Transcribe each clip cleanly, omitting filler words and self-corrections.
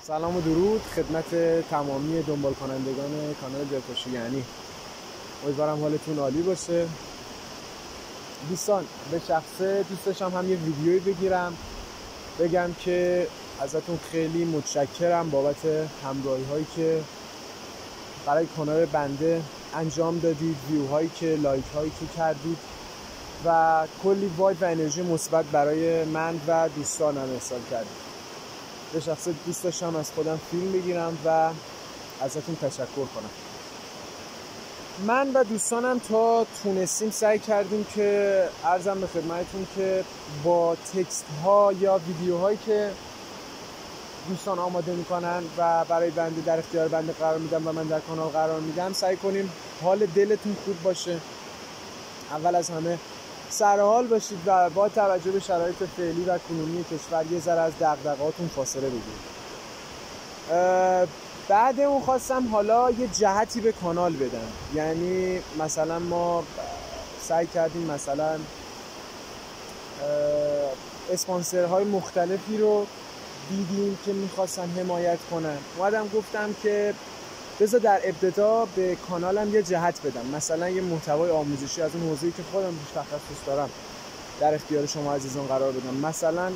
سلام و درود خدمت تمامی دنبال کنندگان کانال دلخوشیعنی. امیدوارم حالتون عالی باشه. دوستان، به شخصه دوست داشتم هم یه ویدیویی بگیرم بگم که ازتون خیلی متشکرم بابت همراهی هایی که برای کانال بنده انجام دادید، ویو هایی که لایک هایی که کردید و کلی واید و انرژی مثبت برای من و دوستانم ارسال کردید. به شخصه دوست داشتم از خودم فیلم بگیرم و ازتون تشکر کنم. من و دوستانم تا تونستیم سعی کردیم که عرضم به خدمتتون که با تکست ها یا ویدیوهایی که دوستان آماده میکنن و برای بنده در اختیار بنده قرار میدم و من در کانال قرار میدم سعی کنیم حال دلتون خوب باشه. اول از همه سرحال باشید و با توجه به شرایط فعلی و کنونی کشور یه ذره از دغدغه‌هاتون فاصله بگیرید. بعد اون خواستم حالا یه جهتی به کانال بدم، یعنی مثلا ما سعی کردیم مثلا اسپانسرهای مختلفی رو دیدیم که میخواستن حمایت کنن. اومدم گفتم که بذار در ابتدا به کانالم یه جهت بدم، مثلا یه محتوای آموزشی از اون حوزه‌ای که خودم روش تخصص دارم در اختیار شما عزیزان قرار بدم. مثلا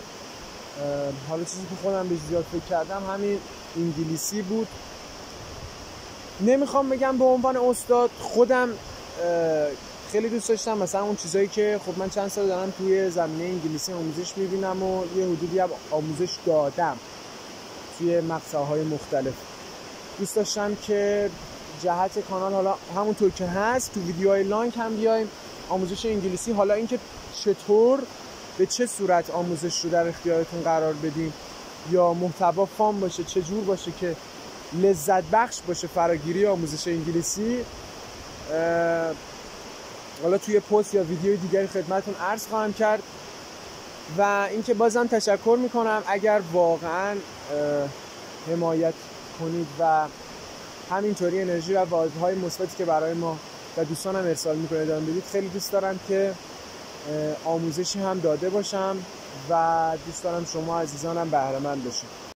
حالا چیزی که خودم به زیاد فکر کردم همین انگلیسی بود. نمیخوام بگم به عنوان استاد، خودم خیلی دوست داشتم مثلا اون چیزایی که خب من چند سال دارم توی زمینه انگلیسی آموزش میبینم و یه حدودی هم آموزش دادم توی مقطع‌های مختلف. دوست داشتم که جهت کانال حالا همونطور که هست تو ویدیوهای لانک هم بیایم آموزش انگلیسی، حالا اینکه چطور به چه صورت آموزش رو در اختیارتون قرار بدیم یا محتوا فام باشه، چه جور باشه که لذت بخش باشه فراگیری آموزش انگلیسی، حالا توی پست یا ویدیوی دیگری خدمتتون عرض خواهم کرد. و اینکه بازم تشکر میکنم اگر واقعا حمایت کنید و همینطوری انرژی و وایب‌های مثبتی که برای ما و دوستانم ارسال میکنید ادامه بدید. خیلی دوست دارم که آموزشی هم داده باشم و دوست دارم شما عزیزانم بهره مند بشید.